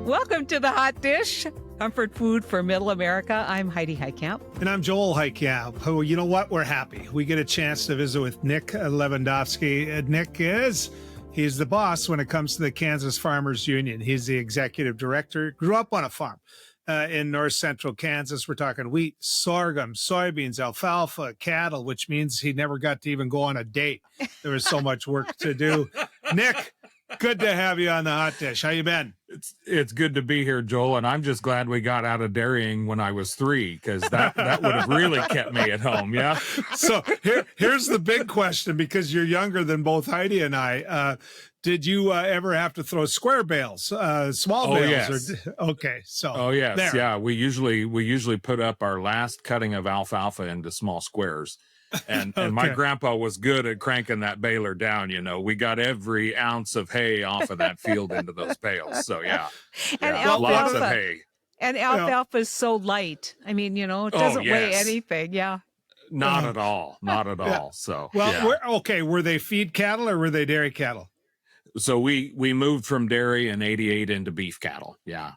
Welcome to the Hot Dish, comfort food for Middle America. I'm Heidi Heitkamp. And I'm Joel Heitkamp. Oh, you know what? We're happy. We get a chance to visit with Nick Levendofsky. He's the boss when it comes to the Kansas Farmers Union. He's the executive director, grew up on a farm in north central Kansas. We're talking wheat, sorghum, soybeans, alfalfa, cattle, which means he never got to even go on a date. There was so much work to do. Nick, good to have you on the Hot Dish. How you been? It's good to be here, Joel, and I'm just glad we got out of dairying when I was 3, because that would have really kept me at home, yeah? So here's the big question, because you're younger than both Heidi and I. Did you ever have to throw square bales, small bales? Yes. Okay, so. Oh, yes, there. yeah. We usually put up our last cutting of alfalfa into small squares. And Okay. my grandpa was good at cranking that baler down. You know, we got every ounce of hay off of that field into those bales. So yeah, And lots of alfalfa. hay. And alfalfa is so light. I mean, it doesn't weigh anything. Yeah. Not at all. Not at all. So Well, were they feed cattle or were they dairy cattle? So we moved from dairy in '88 into beef cattle. Yeah.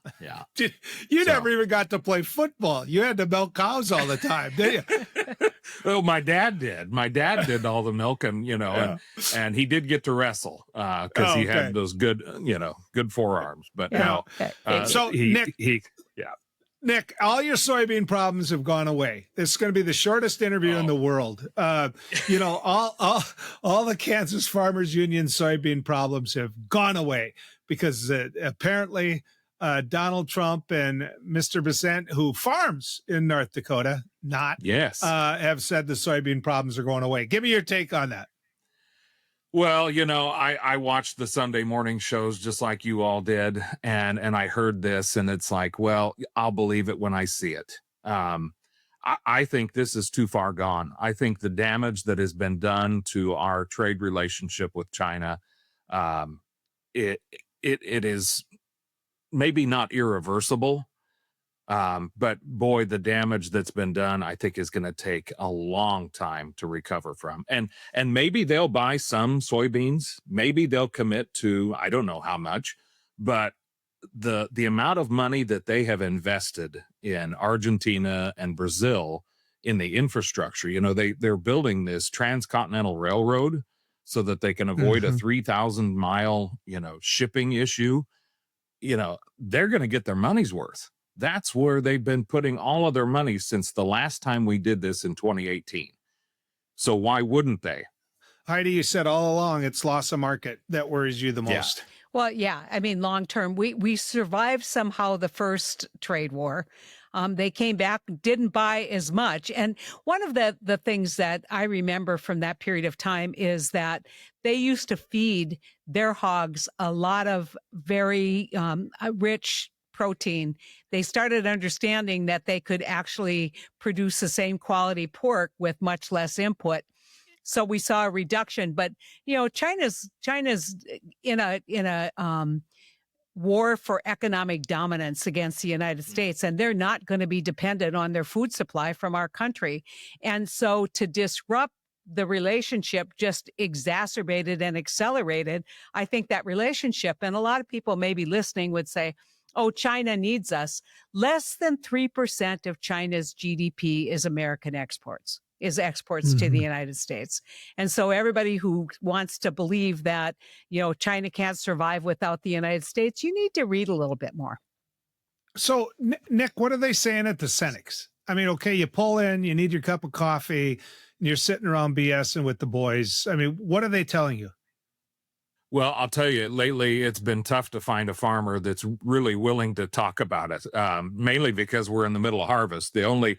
You never even got to play football. You had to milk cows all the time, didn't you? Oh, my dad did. My dad did all the milking, and he did get to wrestle because he had those good forearms. But so Nick, all your soybean problems have gone away. This is going to be the shortest interview in the world. All the Kansas Farmers Union soybean problems have gone away because apparently Donald Trump and Mr. Besant, who farms in North Dakota, have said the soybean problems are going away. Give me your take on that. Well, I watched the Sunday morning shows just like you all did, and I heard this, and it's like, well, I'll believe it when I see it. I think this is too far gone. I think the damage that has been done to our trade relationship with China, it is maybe not irreversible. But boy, the damage that's been done, I think, is going to take a long time to recover from. And maybe they'll buy some soybeans. Maybe they'll commit to, I don't know how much, but the amount of money that they have invested in Argentina and Brazil in the infrastructure, they're building this transcontinental railroad so that they can avoid a 3,000 mile, shipping issue. They're going to get their money's worth. That's where they've been putting all of their money since the last time we did this in 2018. So why wouldn't they? Heidi, you said all along it's loss of market that worries you the most. Yeah. Well, yeah. I mean, long term, we survived somehow the first trade war. They came back, didn't buy as much. And one of the things that I remember from that period of time is that they used to feed their hogs a lot of very rich protein. They started understanding that they could actually produce the same quality pork with much less input. So we saw a reduction, but China's in a war for economic dominance against the United States, and they're not going to be dependent on their food supply from our country. And so to disrupt the relationship just exacerbated and accelerated, I think, that relationship. And a lot of people maybe listening would say, oh, China needs us. Less than 3% of China's GDP is American exports, to the United States. And so everybody who wants to believe that, China can't survive without the United States, you need to read a little bit more. So, Nick, what are they saying at the Senex? I mean, okay, you pull in, you need your cup of coffee, and you're sitting around BSing with the boys. I mean, what are they telling you? Well, I'll tell you, lately it's been tough to find a farmer that's really willing to talk about it, mainly because we're in the middle of harvest. The only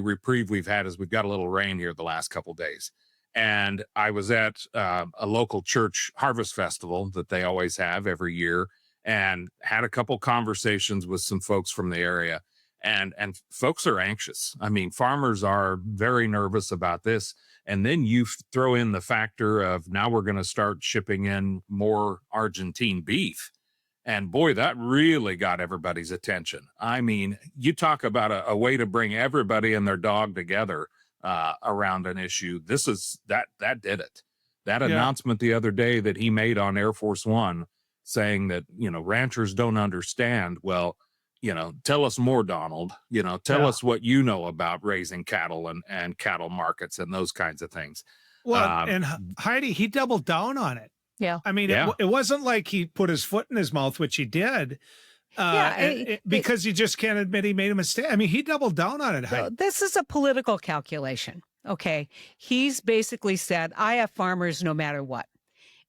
reprieve we've had is we've got a little rain here the last couple of days. And I was at a local church harvest festival that they always have every year and had a couple conversations with some folks from the area. And folks are anxious. I mean, farmers are very nervous about this. And then you throw in the factor of now we're going to start shipping in more Argentine beef. And boy, that really got everybody's attention. I mean, you talk about a way to bring everybody and their dog together around an issue. That did it. That announcement the other day that he made on Air Force One saying that, ranchers don't understand. Well, tell us more, Donald. Tell us what you know about raising cattle and cattle markets and those kinds of things. Well, and Heidi, he doubled down on it. Yeah. I mean, Yeah. it wasn't like he put his foot in his mouth, which he did, because he just can't admit he made a mistake. I mean, he doubled down on it, Heidi. This is a political calculation. Okay. He's basically said, I have farmers no matter what.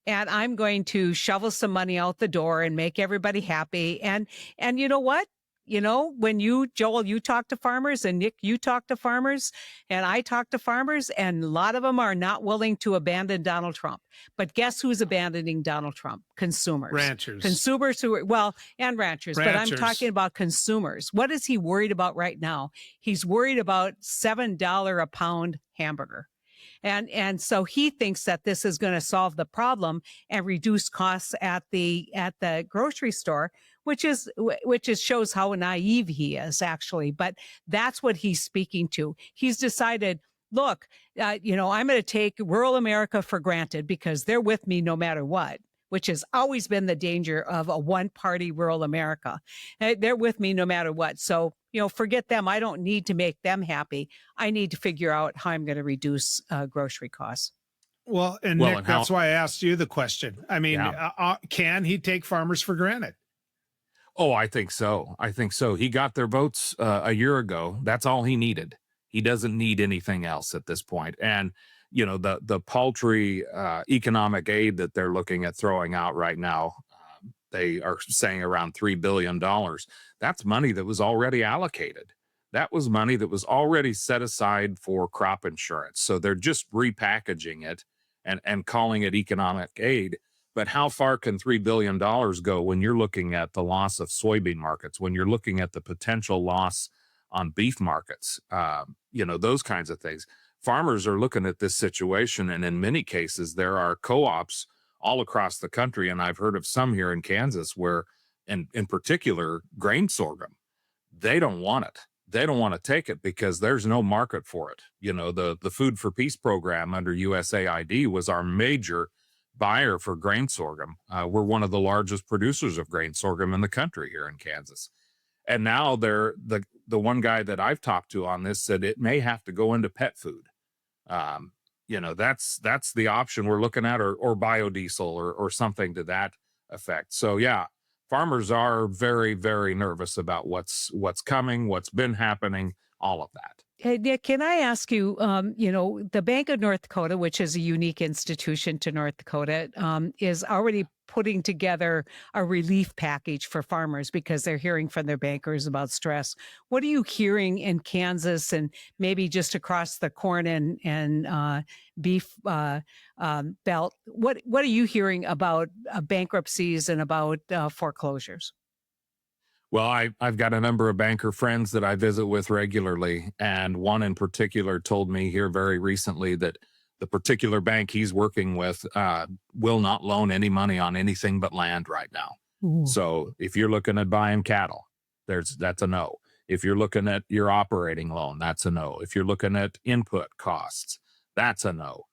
And I'm going to shovel some money out the door and make everybody happy. And you know what? When Joel, you talk to farmers, and Nick, you talk to farmers, and I talk to farmers, and a lot of them are not willing to abandon Donald Trump. But guess who's abandoning Donald Trump? Consumers. Ranchers. Consumers and ranchers. But I'm talking about consumers. What is he worried about right now? He's worried about $7 a pound hamburger. And so he thinks that this is going to solve the problem and reduce costs at the grocery store, which shows how naive he is, actually. But that's what he's speaking to. He's decided, look, I'm going to take rural America for granted because they're with me no matter what, which has always been the danger of a one-party rural America. They're with me no matter what. So, forget them. I don't need to make them happy. I need to figure out how I'm going to reduce grocery costs. Well, Nick, that's why I asked you the question. I mean, can he take farmers for granted? Oh, I think so. He got their votes a year ago. That's all he needed. He doesn't need anything else at this point. And, the paltry economic aid that they're looking at throwing out right now, they are saying around $3 billion. That's money that was already allocated. That was money that was already set aside for crop insurance. So they're just repackaging it and calling it economic aid. But how far can $3 billion go when you're looking at the loss of soybean markets, when you're looking at the potential loss on beef markets, those kinds of things? Farmers are looking at this situation, and in many cases, there are co-ops all across the country, and I've heard of some here in Kansas where, in particular, grain sorghum, they don't want it. They don't want to take it because there's no market for it. The Food for Peace program under USAID was our major buyer for grain sorghum. We're one of the largest producers of grain sorghum in the country here in Kansas. And now the one guy that I've talked to on this said it may have to go into pet food. That's the option we're looking at, or biodiesel or something to that effect. So yeah, farmers are very, very nervous about what's coming, what's been happening, all of that. Hey, Nick, can I ask you, the Bank of North Dakota, which is a unique institution to North Dakota, is already putting together a relief package for farmers because they're hearing from their bankers about stress. What are you hearing in Kansas and maybe just across the corn and beef belt? What are you hearing about bankruptcies and about foreclosures? Well, I've got a number of banker friends that I visit with regularly, and one in particular told me here very recently that the particular bank he's working with will not loan any money on anything but land right now. Ooh. So if you're looking at buying cattle, that's a no. If you're looking at your operating loan, that's a no. If you're looking at input costs, that's a no.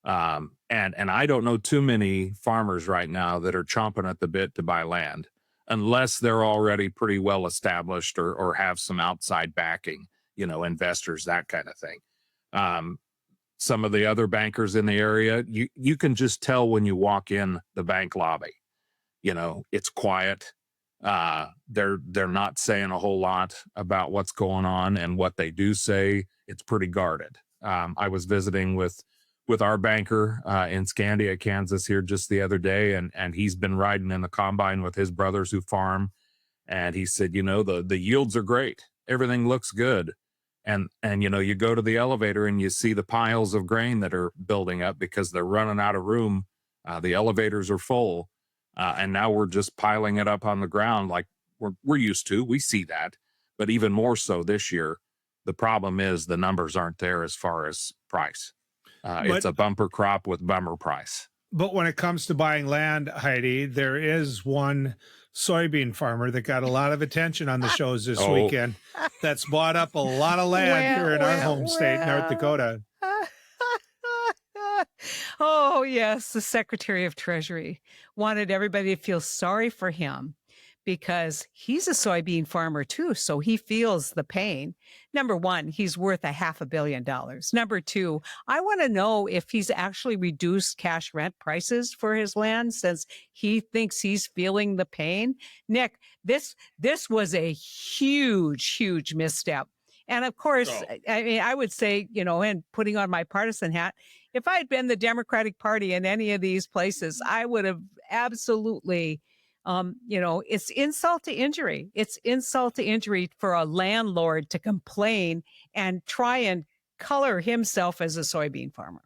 And I don't know too many farmers right now that are chomping at the bit to buy land, unless they're already pretty well established or have some outside backing, investors, that kind of thing. Some of the other bankers in the area, you can just tell when you walk in the bank lobby, it's quiet. They're not saying a whole lot about what's going on, and what they do say, it's pretty guarded. I was visiting with our banker in Scandia, Kansas here just the other day, and he's been riding in the combine with his brothers who farm, and he said, the yields are great, everything looks good, and you go to the elevator and you see the piles of grain that are building up because they're running out of room. The elevators are full, and now we're just piling it up on the ground like we're used to. We see that, but even more so this year. The problem is the numbers aren't there as far as price. It's a bumper crop with bummer price. But when it comes to buying land, Heidi, there is one soybean farmer that got a lot of attention on the shows this weekend that's bought up a lot of land here in our home state, North Dakota. Oh, yes, the Secretary of Treasury wanted everybody to feel sorry for him because he's a soybean farmer too, so he feels the pain. Number one, he's worth a $500 million. Number two, I want to know if he's actually reduced cash rent prices for his land since he thinks he's feeling the pain. Nick, this was a huge misstep. And of course, So I mean, I would say, and putting on my partisan hat, if I had been the Democratic Party in any of these places, I would have absolutely, it's insult to injury. It's insult to injury for a landlord to complain and try and color himself as a soybean farmer.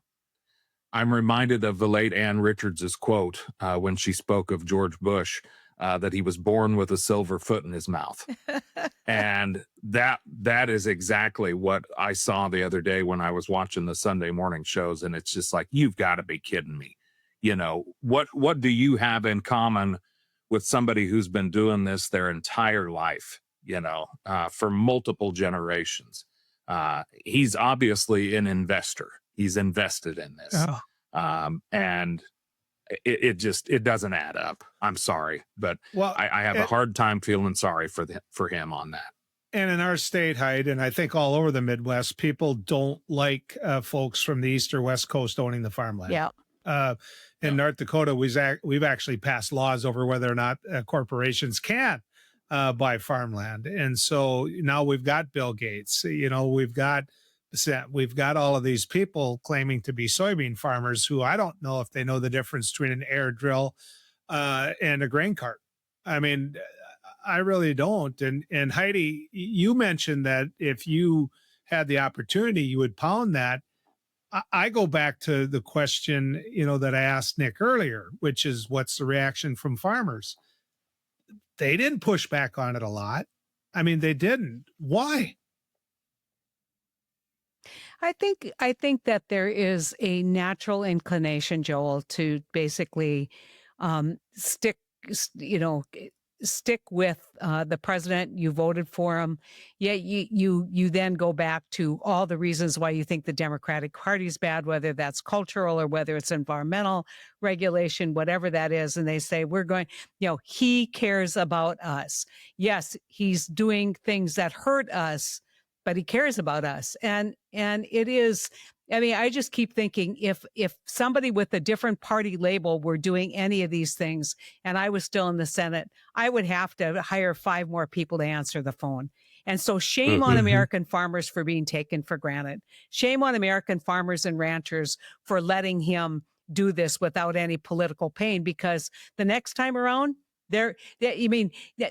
I'm reminded of the late Ann Richards's quote when she spoke of George Bush, that he was born with a silver foot in his mouth. And that is exactly what I saw the other day when I was watching the Sunday morning shows. And it's just like, you've got to be kidding me. What do you have in common with somebody who's been doing this their entire life, for multiple generations? He's obviously an investor. He's invested in this. And it doesn't add up. I'm sorry, but Well, I have a hard time feeling sorry for him on that. and in our state, Hyde, and I think all over the Midwest, people don't like folks from the East or West Coast owning the farmland. Yeah. In North Dakota, we've actually passed laws over whether or not corporations can buy farmland, and so now we've got Bill Gates. We've got all of these people claiming to be soybean farmers who I don't know if they know the difference between an air drill and a grain cart. I mean, I really don't. And Heidi, you mentioned that if you had the opportunity, you would pound that. I go back to the question, that I asked Nick earlier, which is what's the reaction from farmers? They didn't push back on it a lot. I mean, they didn't. Why? I think that there is a natural inclination, Joel, to basically stick, stick with the president. You voted for him. Yet you then go back to all the reasons why you think the Democratic Party is bad, whether that's cultural or whether it's environmental regulation, whatever that is. And they say, he cares about us. Yes, he's doing things that hurt us, but he cares about us. And it is, I mean, I just keep thinking if somebody with a different party label were doing any of these things and I was still in the Senate, I would have to hire 5 more people to answer the phone. And so shame on American farmers for being taken for granted. Shame on American farmers and ranchers for letting him do this without any political pain, because the next time around,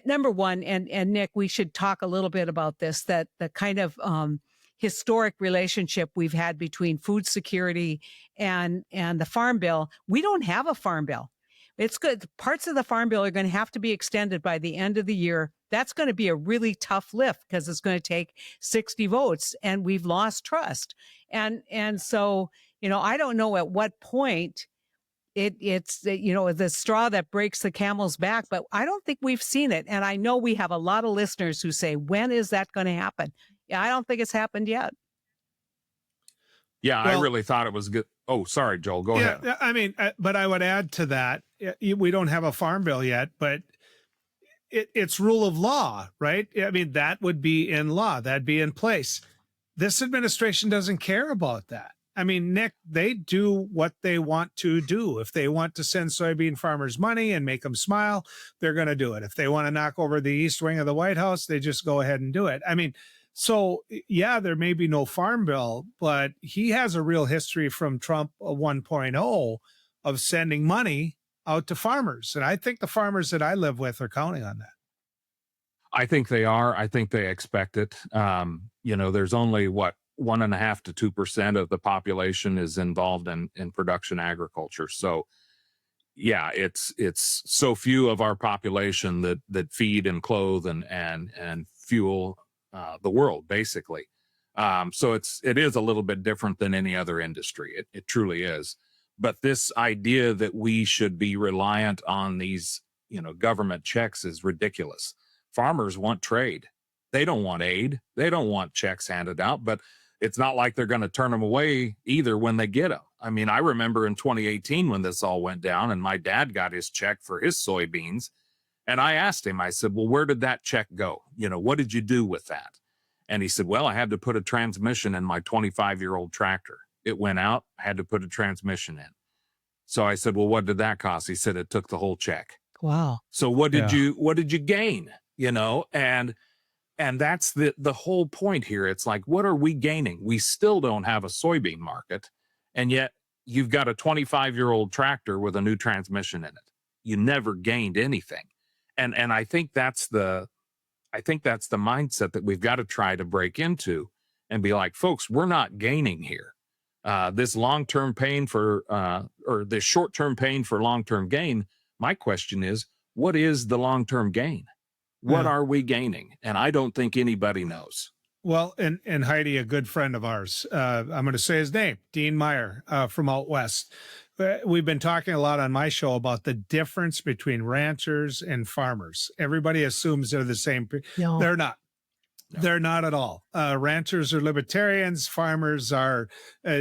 number one, and Nick, we should talk a little bit about this, that the kind of historic relationship we've had between food security and the Farm Bill. We don't have a Farm Bill. It's good. Parts of the Farm Bill are going to have to be extended by the end of the year. That's going to be a really tough lift because it's going to take 60 votes, and we've lost trust. And so, I don't know at what point it's the straw that breaks the camel's back, but I don't think we've seen it. And I know we have a lot of listeners who say, when is that going to happen? Yeah, I don't think it's happened yet. Yeah, Well, I really thought it was good. Oh, sorry, Joel, go ahead. yeah, I mean, but I would add to that, we don't have a farm bill yet, but it's rule of law, right? I mean, that would be in law, that'd be in place. This administration doesn't care about that. I mean, Nick, they do what they want to do. If they want to send soybean farmers money and make them smile, they're going to do it. If they want to knock over the east wing of the White House, they just go ahead and do it. I mean, so yeah, there may be no farm bill, but he has a real history from Trump 1.0 of sending money out to farmers. And I think the farmers that I live with are counting on that. I think they are. I think they expect it. There's only 1.5% to 2% of the population is involved in production agriculture. So yeah, it's so few of our population that feed and clothe and fuel the world, basically. So it is a little bit different than any other industry. It truly is. But this idea that we should be reliant on these, government checks is ridiculous. Farmers want trade. They don't want aid. They don't want checks handed out, but it's not like they're going to turn them away either when they get them. I mean, I remember in 2018 when this all went down and my dad got his check for his soybeans. And I asked him, I said, well, where did that check go? You know, what did you do with that? And he said, well, I had to put a transmission in my 25-year-old tractor. It went out, I had to put a transmission in. So I said, well, what did that cost? He said, it took the whole check. Wow. So what did you gain? You know, and that's the whole point here. It's like, what are we gaining? We still don't have a soybean market. And yet you've got a 25-year-old tractor with a new transmission in it. You never gained anything. And I think that's the mindset that we've got to try to break into and be like, folks, we're not gaining here. This long-term pain for, or this short-term pain for long-term gain. My question is, what is the long-term gain? What are we gaining? And I don't think anybody knows. Well, and Heidi, a good friend of ours, I'm going to say his name, Dean Meyer from out west. We've been talking a lot on my show about the difference between ranchers and farmers. Everybody assumes they're the same. No. They're not. No. They're not at all. Ranchers are libertarians. Farmers are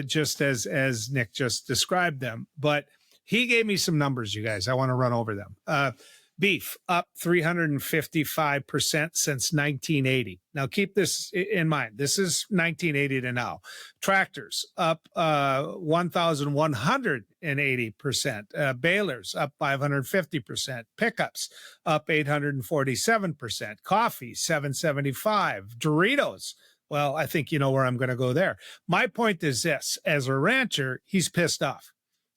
just as Nick just described them. But he gave me some numbers, you guys. I want to run over them. Beef up 355% since 1980. Now keep this in mind. This is 1980 to now. Tractors up 1,180%. Balers up 550%. Pickups up 847%. Coffee 775. Doritos. Well, I think you know where I'm going to go there. My point is this: as a rancher, he's pissed off.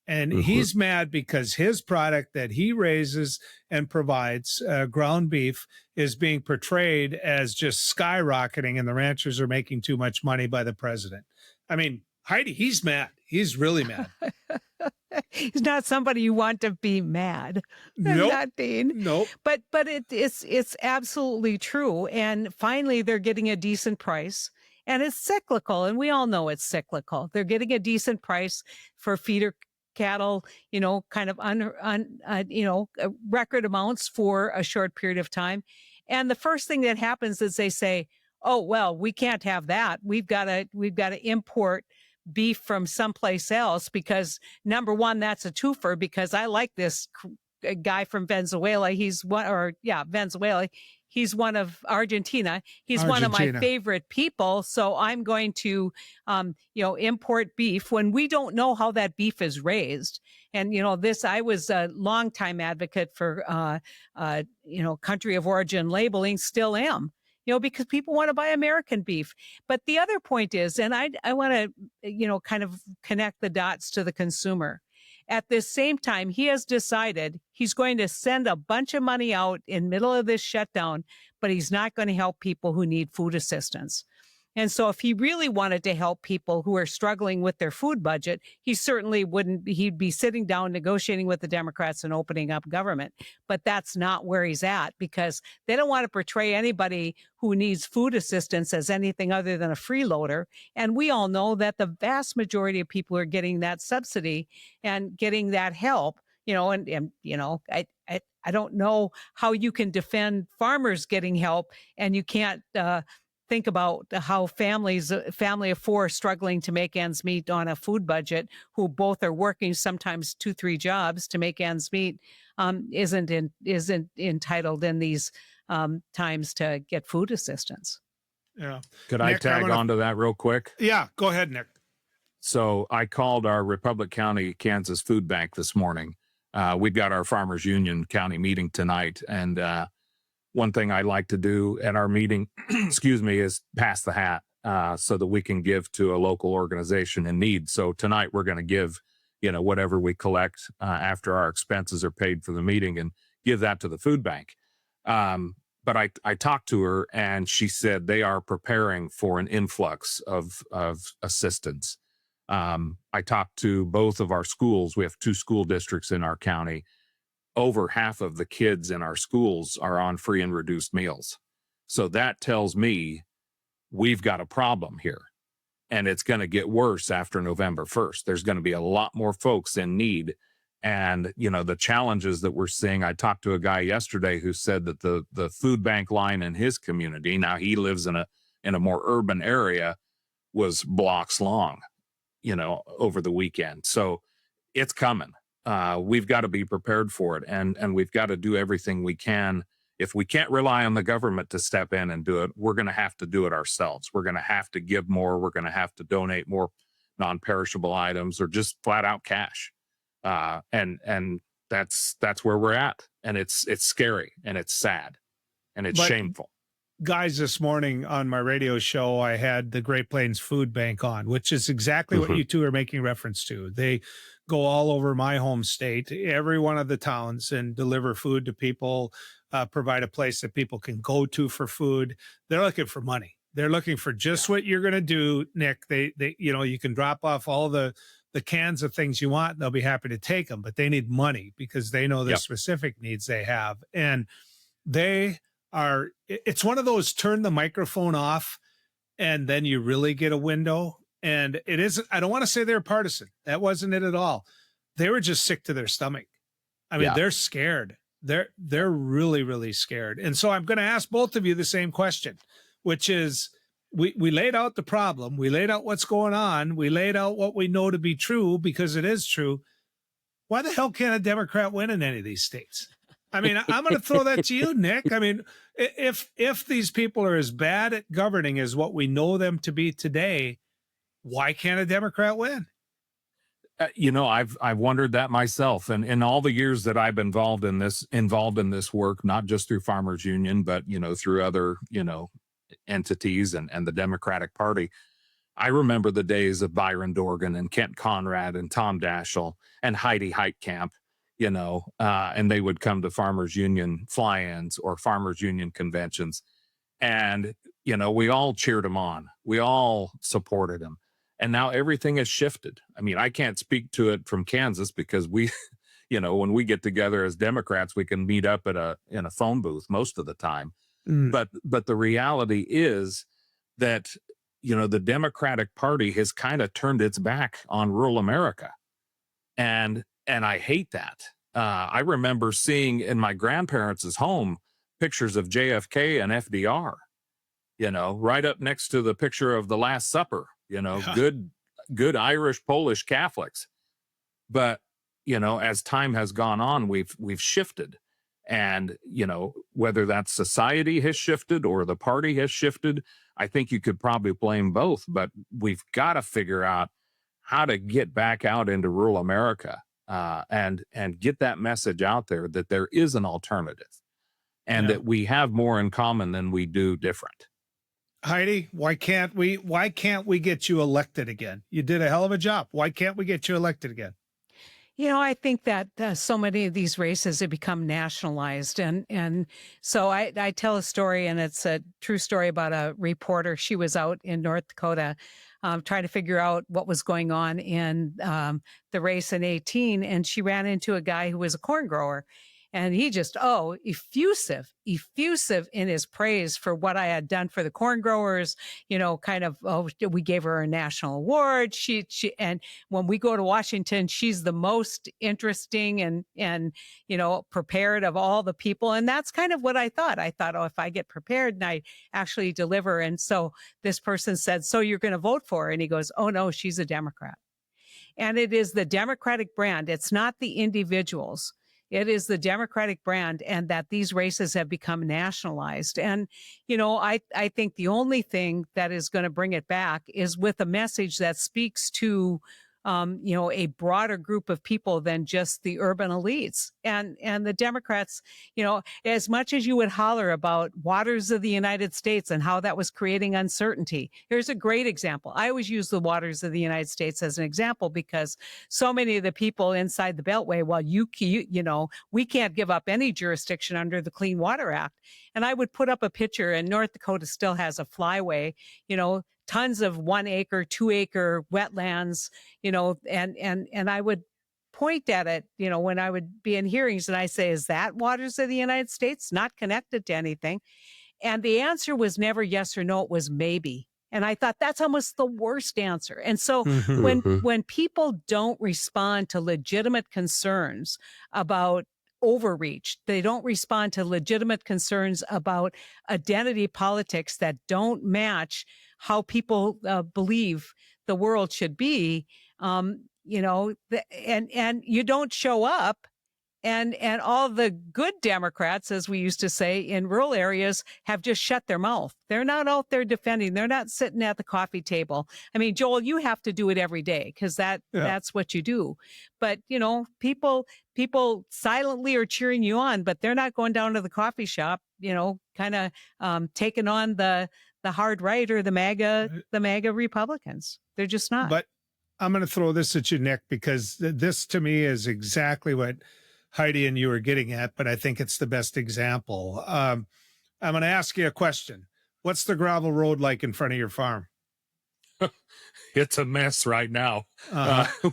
And he's mad because his product that he raises and provides, ground beef, is being portrayed as just skyrocketing, and the ranchers are making too much money by the president. I mean, Heidi, he's mad. He's really mad. He's not somebody you want to be mad. Nope. Not Dean. Nope. But it's absolutely true. And finally, they're getting a decent price. And it's cyclical, and we all know it's cyclical. They're getting a decent price for feeder cattle, you know, kind of record amounts for a short period of time. And the first thing that happens is they say, oh, well, we can't have that. We've got to import beef from someplace else because, number one, that's a twofer, because I like this guy from Venezuela. Venezuela. He's one of Argentina. He's one of my favorite people. So I'm going to, import beef when we don't know how that beef is raised. And, I was a longtime advocate for, country of origin labeling, still am, because people want to buy American beef. But the other point is, and I want to, kind of connect the dots to the consumer. At this same time, he has decided he's going to send a bunch of money out in middle of this shutdown, but he's not going to help people who need food assistance. And so if he really wanted to help people who are struggling with their food budget, he certainly wouldn't. He'd be sitting down negotiating with the Democrats and opening up government. But that's not where he's at, because they don't want to portray anybody who needs food assistance as anything other than a freeloader. And we all know that the vast majority of people are getting that subsidy and getting that help. I don't know how you can defend farmers getting help, and you can't think about how family of four struggling to make ends meet on a food budget, who both are working sometimes 2-3 jobs to make ends meet, isn't entitled in these times to get food assistance. Yeah. Could Nick, I tag onto that real quick? Yeah, go ahead, Nick. So I called our Republic County, Kansas food bank this morning. We've got our Farmers Union County meeting tonight, and one thing I like to do at our meeting, is pass the hat so that we can give to a local organization in need. So tonight we're going to give, whatever we collect after our expenses are paid for the meeting, and give that to the food bank. But I talked to her, and she said they are preparing for an influx of assistance. I talked to both of our schools. We have 2 school districts in our county. Over half of the kids in our schools are on free and reduced meals. So that tells me we've got a problem here, and it's going to get worse after November 1st. There's going to be a lot more folks in need. And, the challenges that we're seeing, I talked to a guy yesterday who said that the food bank line in his community, now he lives in a more urban area, was blocks long. over the weekend. So it's coming. We've got to be prepared for it, and we've got to do everything we can. If we can't rely on the government to step in and do it, we're going to have to do it ourselves. We're going to have to give more. We're going to have to donate more non-perishable items, or just flat out cash. And that's where we're at. And it's scary, and it's sad, and it's shameful. Guys, this morning on my radio show, I had the Great Plains Food Bank on, which is exactly what you two are making reference to. They go all over my home state, every one of the towns, and deliver food to people, provide a place that people can go to for food. They're looking for money. They're looking for just what you're going to do, Nick. They, you can drop off all the cans of things you want, and they'll be happy to take them, but they need money because they know the specific needs they have. And it's one of those turn the microphone off and then you really get a window. And it isn't, I don't want to say they're partisan. That wasn't it at all. They were just sick to their stomach. I mean, they're scared. They're really, really scared. And so I'm going to ask both of you the same question, which is, we laid out the problem. We laid out what's going on. We laid out what we know to be true, because it is true. Why the hell can't a Democrat win in any of these states? I mean, I'm going to throw that to you, Nick. I mean, if these people are as bad at governing as what we know them to be today, why can't a Democrat win? I've wondered that myself, and in all the years that I've been involved in this work, not just through Farmers Union, but through other entities and the Democratic Party. I remember the days of Byron Dorgan and Kent Conrad and Tom Daschle and Heitkamp, and they would come to Farmers Union fly-ins or Farmers Union conventions, and we all cheered him on. We all supported him. And now everything has shifted. I mean, I can't speak to it from Kansas because we, when we get together as Democrats, we can meet up in a phone booth most of the time. But the reality is that, the Democratic Party has kind of turned its back on rural America. And I hate that. I remember seeing in my grandparents' home pictures of JFK and FDR, right up next to the picture of the Last Supper. Good Irish, Polish Catholics. But, as time has gone on, we've shifted. And, whether that society has shifted or the party has shifted, I think you could probably blame both. But we've got to figure out how to get back out into rural America and get that message out there that there is an alternative and that we have more in common than we do different. Heidi, why can't we get you elected again? You did a hell of a job. Why can't we get you elected again? I think that so many of these races have become nationalized. And so I tell a story, and it's a true story about a reporter. She was out in North Dakota trying to figure out what was going on in the race in 2018. And she ran into a guy who was a corn grower. And he just, effusive in his praise for what I had done for the corn growers, we gave her a national award. She, and when we go to Washington, she's the most interesting and prepared of all the people. And that's kind of what I thought. I thought, if I get prepared and I actually deliver. And so this person said, so you're going to vote for her? And he goes, oh no, she's a Democrat. And it is the Democratic brand. It's not the individuals. It is the Democratic brand, and that these races have become nationalized. And, I think the only thing that is going to bring it back is with a message that speaks to, a broader group of people than just the urban elites. And the Democrats, as much as you would holler about waters of the United States and how that was creating uncertainty, here's a great example. I always use the waters of the United States as an example because so many of the people inside the Beltway, we can't give up any jurisdiction under the Clean Water Act. And I would put up a picture, and North Dakota still has a flyway, tons of 1 acre, 2 acre wetlands, and I would point at it, when I would be in hearings, and I say, is that waters of the United States, not connected to anything? And the answer was never yes or no, it was maybe. And I thought that's almost the worst answer. And so when people don't respond to legitimate concerns about overreach, they don't respond to legitimate concerns about identity politics that don't match how people believe the world should be. And you don't show up, and all the good Democrats, as we used to say, in rural areas have just shut their mouth. They're not out there defending. They're not sitting at the coffee table. I mean, Joel, you have to do it every day because that's what you do. But people silently are cheering you on, but they're not going down to the coffee shop. Kind of taking on the hard right or the MAGA Republicans. They're just not. But I'm going to throw this at you, Nick, because this to me is exactly what Heidi and you are getting at, but I think it's the best example. I'm going to ask you a question. What's the gravel road like in front of your farm? It's a mess right now.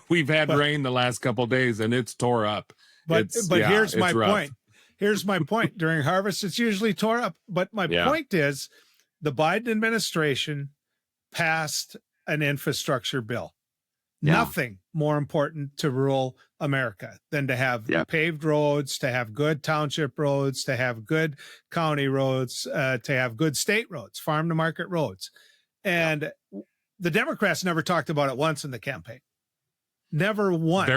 We've had rain the last couple of days and it's tore up. But here's my point. Here's my point. During harvest, it's usually tore up. But my point is the Biden administration passed an infrastructure bill. Nothing more important to rural America than to have paved roads, to have good township roads, to have good county roads, to have good state roads, farm to market roads. And the Democrats never talked about it once in the campaign. Never once.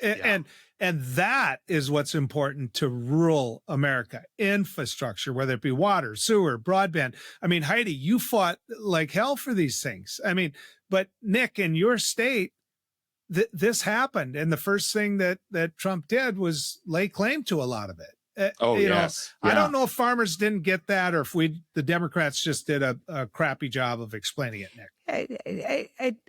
And that is what's important to rural America. Infrastructure, whether it be water, sewer, broadband. I mean, Heidi, you fought like hell for these things. I mean, but Nick, in your state, this happened. And the first thing that Trump did was lay claim to a lot of it. I don't know if farmers didn't get that or if the Democrats just did a crappy job of explaining it, Nick.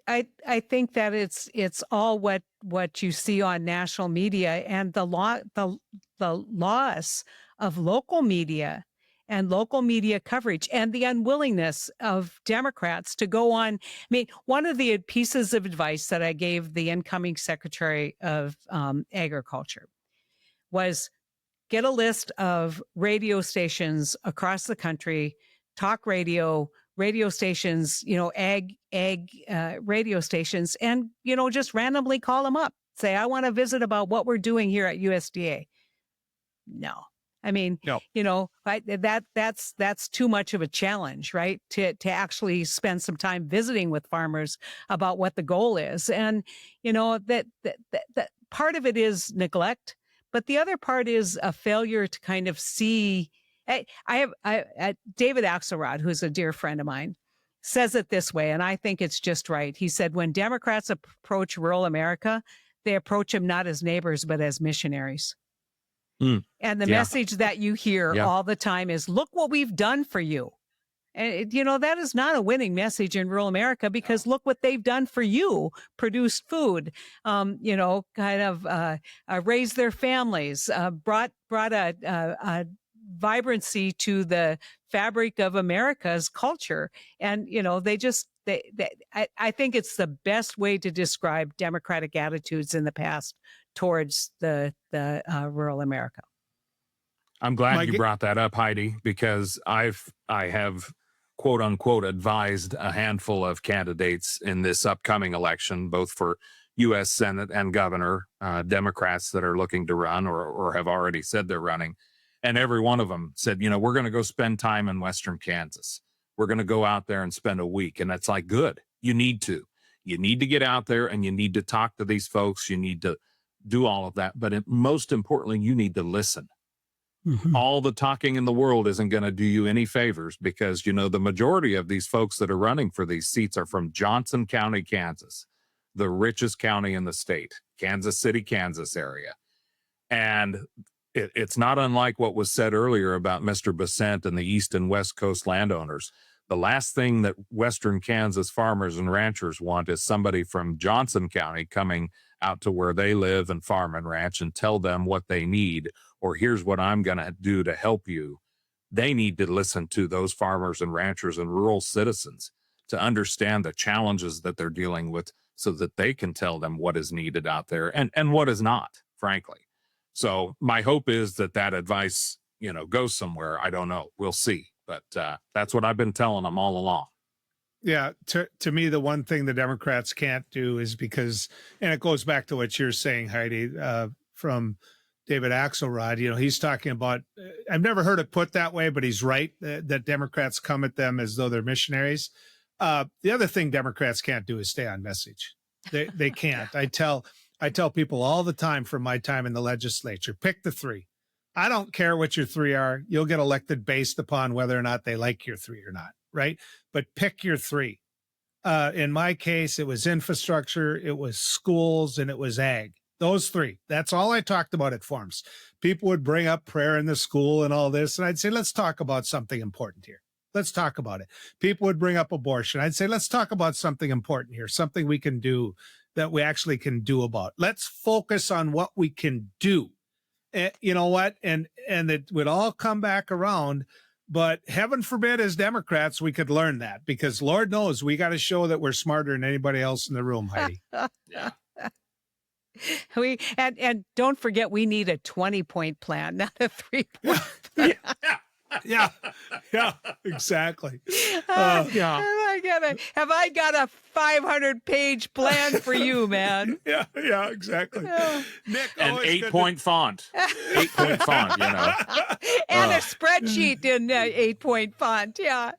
I think that it's all what you see on national media and the loss of local media and local media coverage and the unwillingness of Democrats to go on. I mean, one of the pieces of advice that I gave the incoming Secretary of Agriculture was get a list of radio stations across the country, talk radio stations, ag radio stations, and, just randomly call them up. Say, I want to visit about what we're doing here at USDA. No. I mean, that's too much of a challenge, right? To actually spend some time visiting with farmers about what the goal is. And, that part of it is neglect, but the other part is a failure to kind of see. I have David Axelrod, who's a dear friend of mine, says it this way, and I think it's just right. He said, when Democrats approach rural America, they approach them not as neighbors, but as missionaries. And the message that you hear all the time is, look what we've done for you. And, that is not a winning message in rural America because look what they've done for you, produced food, raised their families, brought a vibrancy to the fabric of America's culture. And, I think it's the best way to describe Democratic attitudes in the past towards the rural America. I'm glad you brought that up, Heidi, because I have quote unquote advised a handful of candidates in this upcoming election, both for U.S. Senate and governor, Democrats that are looking to run or have already said they're running. And every one of them said, we're going to go spend time in Western Kansas. We're going to go out there and spend a week. And that's like, good. You need to get out there and you need to talk to these folks. You need to do all of that. But most importantly, you need to listen. Mm-hmm. All the talking in the world isn't going to do you any favors because, the majority of these folks that are running for these seats are from Johnson County, Kansas, the richest county in the state, Kansas City, Kansas area. And it's not unlike what was said earlier about Mr. Besant and the East and West Coast landowners. The last thing that Western Kansas farmers and ranchers want is somebody from Johnson County coming out to where they live and farm and ranch and tell them what they need, or here's what I'm going to do to help you. They need to listen to those farmers and ranchers and rural citizens to understand the challenges that they're dealing with so that they can tell them what is needed out there and what is not, frankly. So my hope is that advice, goes somewhere. I don't know. We'll see. But that's what I've been telling them all along. Yeah. To me, the one thing the Democrats can't do is because, and it goes back to what you're saying, Heidi, from David Axelrod, he's talking about, I've never heard it put that way, but he's right, that Democrats come at them as though they're missionaries. The other thing Democrats can't do is stay on message. They can't. I tell people all the time from my time in the legislature, pick the three. I don't care what your three are. You'll get elected based upon whether or not they like your three or not, right? But pick your three. In my case, it was infrastructure, it was schools, and it was ag. Those three. That's all I talked about at forums. People would bring up prayer in the school and all this, and I'd say, let's talk about something important here. Let's talk about it. People would bring up abortion. I'd say, let's talk about something important here, something we can do that we actually can do about. Let's focus on what we can do. You know what? And it would all come back around. But heaven forbid, as Democrats, we could learn that, because Lord knows we got to show that we're smarter than anybody else in the room, Heidi. Yeah. And don't forget, we need a 20-point plan, not a 3-point plan. Yeah, exactly. Have I got a 500-page plan for you, man? Yeah, exactly. Nick, an 8-point font. 8-point font, you know. And a spreadsheet in 8-point font. Yeah.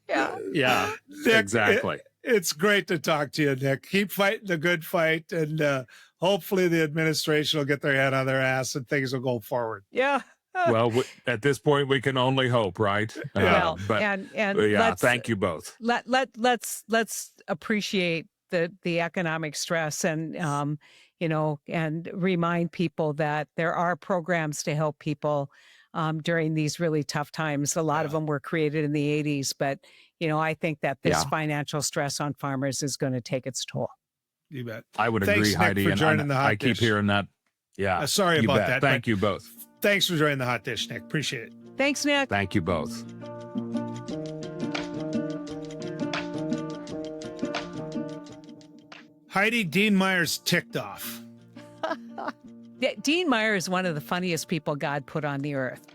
Yeah, Nick, exactly. It's great to talk to you, Nick. Keep fighting the good fight, and hopefully the administration will get their head on their ass and things will go forward. Yeah. Well, at this point, we can only hope, right? Well, but yeah, thank you both. Let's appreciate the economic stress, and and remind people that there are programs to help people during these really tough times. A lot of them were created in the 80s, but I think that this financial stress on farmers is going to take its toll. You bet. I would Thanks, agree, Nick, Heidi, for and joining the hot I keep dish. hearing that. Yeah, sorry you about bet. that. Thank you both. Thanks for joining the hot dish, Nick. Appreciate it. Thanks, Nick. Thank you both. Heidi, Dean Meyer's ticked off. Dean Meyer is one of the funniest people God put on the earth.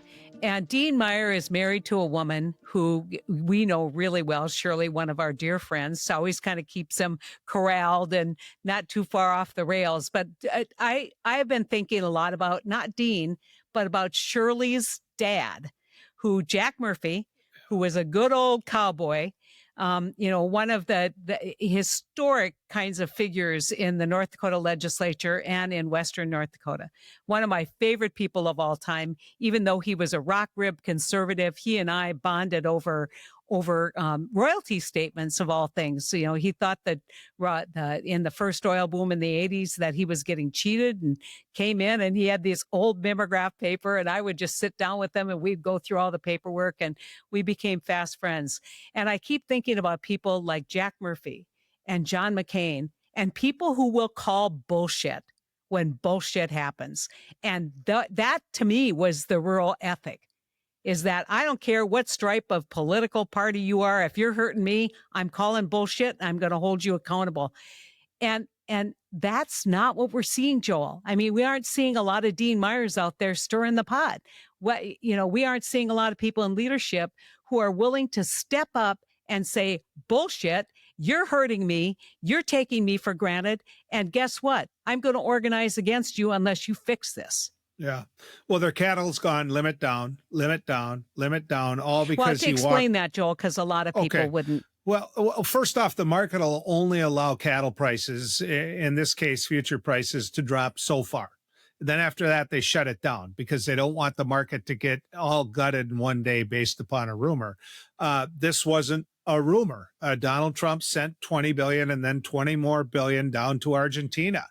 And Dean Meyer is married to a woman who we know really well, Shirley, one of our dear friends, always kind of keeps him corralled and not too far off the rails. But I have been thinking a lot about not Dean, but about Shirley's dad, Jack Murphy, who was a good old cowboy. One of the historic kinds of figures in the North Dakota legislature and in Western North Dakota. One of my favorite people of all time, even though he was a rock rib conservative, he and I bonded over royalty statements of all things. So, he thought that in the first oil boom in the 80s that he was getting cheated, and came in and he had this old mimeograph paper, and I would just sit down with them and we'd go through all the paperwork, and we became fast friends. And I keep thinking about people like Jack Murphy and John McCain, and people who will call bullshit when bullshit happens. And that to me was the rural ethic. Is that I don't care what stripe of political party you are. If you're hurting me, I'm calling bullshit. I'm going to hold you accountable. And that's not what we're seeing, Joel. I mean, we aren't seeing a lot of Dean Meyers out there stirring the pot. We aren't seeing a lot of people in leadership who are willing to step up and say, bullshit, you're hurting me. You're taking me for granted. And guess what? I'm going to organize against you unless you fix this. Yeah. Well, their cattle's gone, limit down, all because to explain that, Joel, because a lot of people wouldn't. Well, first off, the market will only allow cattle prices, in this case, future prices, to drop so far. Then after that, they shut it down because they don't want the market to get all gutted in one day based upon a rumor. This wasn't a rumor. Donald Trump sent $20 billion and then 20 more billion down to Argentina.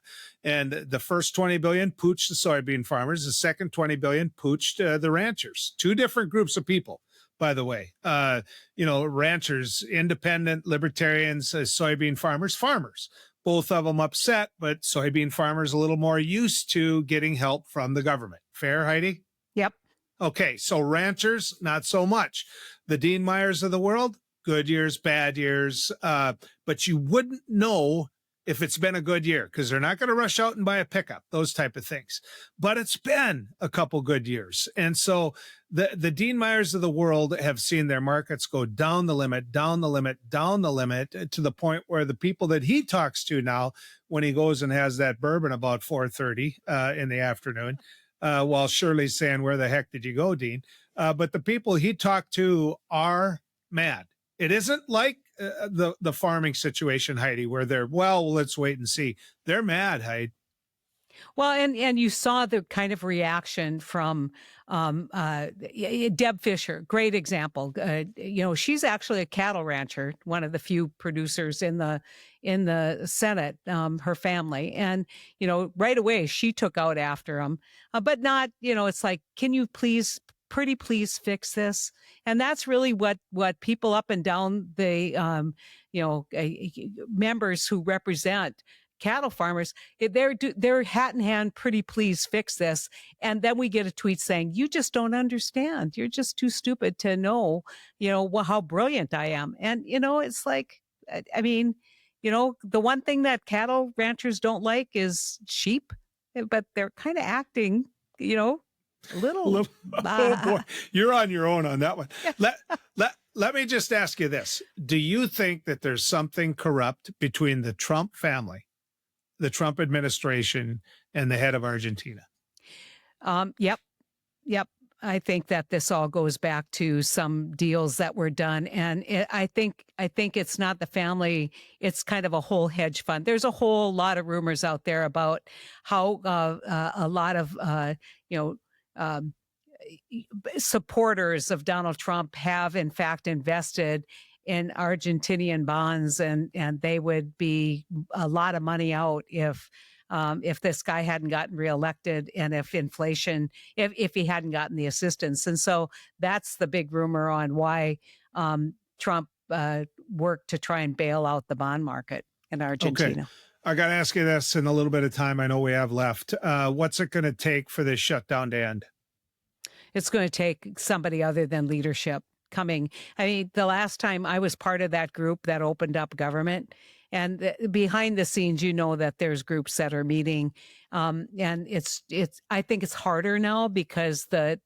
And the first 20 billion pooched the soybean farmers. The second 20 billion pooched the ranchers. Two different groups of people, by the way. Ranchers, independent, libertarians, soybean farmers. Both of them upset, but soybean farmers a little more used to getting help from the government. Fair, Heidi? Yep. Okay, so ranchers, not so much. The Dean Meyers of the world, good years, bad years, but you wouldn't know if it's been a good year because they're not going to rush out and buy a pickup, those type of things. But it's been a couple good years. And so the Dean Meyers of the world have seen their markets go down the limit, to the point where the people that he talks to now, when he goes and has that bourbon about 4:30 in the afternoon, while Shirley's saying, where the heck did you go, Dean? But the people he talked to are mad. It isn't like the farming situation, Heidi, where they're, well, let's wait and see. They're mad, Heidi. Well, and you saw the kind of reaction from Deb Fisher, great example. She's actually a cattle rancher, one of the few producers in the Senate. Her family, and right away she took out after him, but not. It's like, can you pretty please fix this? And that's really what people up and down the members who represent cattle farmers, they're hat in hand, pretty please fix this. And then we get a tweet saying, you just don't understand. You're just too stupid to know, how brilliant I am. And, it's like, I mean, the one thing that cattle ranchers don't like is sheep, but they're kind of acting, a little. Oh boy, you're on your own on that one. Let me just ask you this. Do you think that there's something corrupt between the Trump family, the Trump administration, and the head of Argentina? Yep. I think that this all goes back to some deals that were done, and I think it's not the family; it's kind of a whole hedge fund. There's a whole lot of rumors out there about how a lot of supporters of Donald Trump have in fact invested in Argentinian bonds, and they would be a lot of money out if this guy hadn't gotten reelected, and if inflation, if he hadn't gotten the assistance. And so that's the big rumor on why Trump worked to try and bail out the bond market in Argentina. Okay. I got to ask you this in a little bit of time I know we have left. What's it going to take for this shutdown to end? It's going to take somebody other than leadership coming. I mean, the last time I was part of that group that opened up government, and behind the scenes, that there's groups that are meeting, and it's. I think it's harder now because the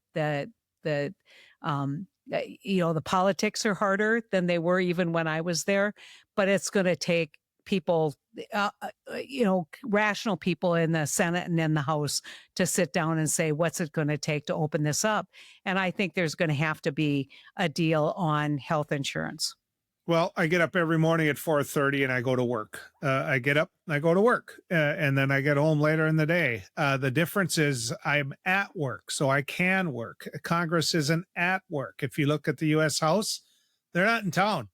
politics are harder than they were even when I was there. But it's going to take people, rational people in the Senate and in the House to sit down and say, what's it going to take to open this up? And I think there's going to have to be a deal on health insurance. Well, I get up every morning at 4:30 and I go to work. I get up, I go to work, and then I get home later in the day. The difference is I'm at work, so I can work. Congress isn't at work. If you look at the U.S. House, they're not in town.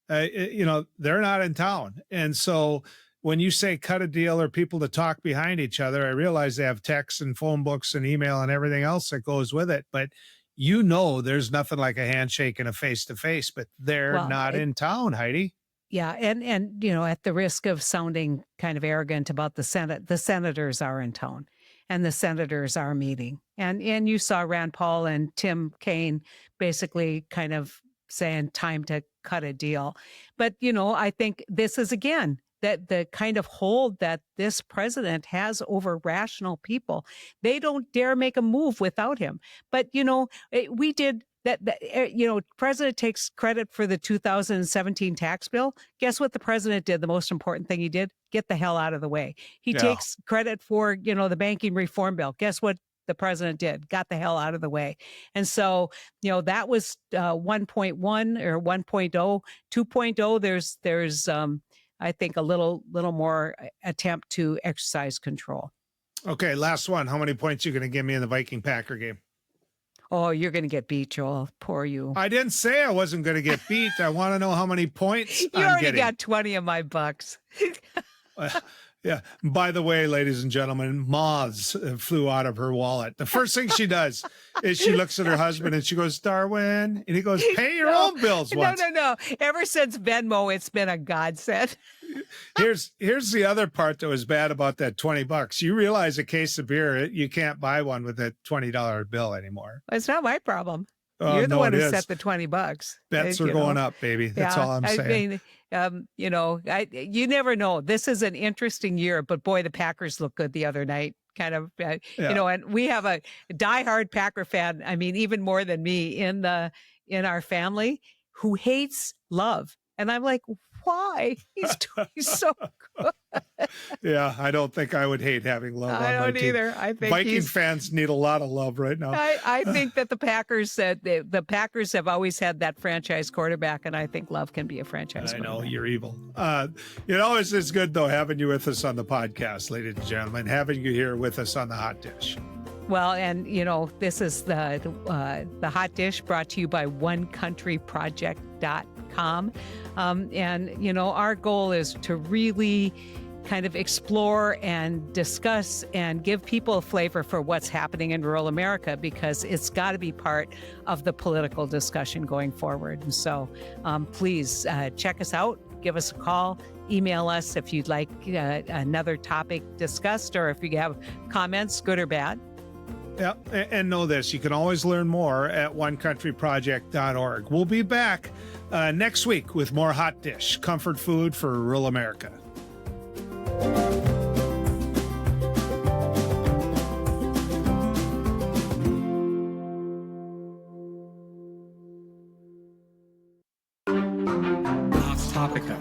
They're not in town. And so when you say cut a deal or people to talk behind each other, I realize they have texts and phone books and email and everything else that goes with it. But there's nothing like a handshake and a face-to-face, but they're not in town, Heidi. Yeah. And at the risk of sounding kind of arrogant about the Senate, the senators are in town and the senators are meeting. And you saw Rand Paul and Tim Kaine basically kind of saying time to cut a deal. But, I think this is, again, that the kind of hold that this president has over rational people. They don't dare make a move without him. But, we did that, president takes credit for the 2017 tax bill. Guess what the president did? The most important thing he did, get the hell out of the way. He takes credit for, the banking reform bill. Guess what the president did? Got the hell out of the way. And so, that was 1.1 or 1.0, 2.0. There's I think a little more attempt to exercise control. Okay, last one. How many points are you going to give me in the Viking Packer game? Oh, you're going to get beat, Joel. Poor you. I didn't say I wasn't going to get beat. I want to know how many points you I'm already getting. got 20 of my bucks. Yeah. By the way, ladies and gentlemen, moths flew out of her wallet. The first thing she does is she looks at her husband and she goes, Darwin, and he goes, pay your own bills once. No. Ever since Venmo, it's been a godsend. Here's the other part that was bad about that $20. You realize a case of beer, you can't buy one with a $20 bill anymore. It's not my problem. You're the one who set the $20. Bets are going up, baby. That's all I'm saying. You never know. This is an interesting year, but boy, the Packers look good the other night. Kind of, and we have a diehard Packer fan. I mean, even more than me in our family, who hates love. And I'm like, why. He's so good. Yeah, I don't think I would hate having Love on I my don't team. either. I think Viking fans need a lot of love right now. I think that the Packers said the Packers have always had that franchise quarterback, and I think Love can be a franchise I quarterback. know, you're evil. It's good, though, having you with us on the podcast, ladies and gentlemen, having you here with us on the Hot Dish. Well, and, this is the Hot Dish brought to you by onecountryproject.com. Our goal is to really kind of explore and discuss and give people a flavor for what's happening in rural America, because it's got to be part of the political discussion going forward. And so please check us out, give us a call, email us if you'd like another topic discussed, or if you have comments, good or bad. Yeah, and know this, you can always learn more at onecountryproject.org. We'll be back next week with more Hot Dish, comfort food for rural America. Topica.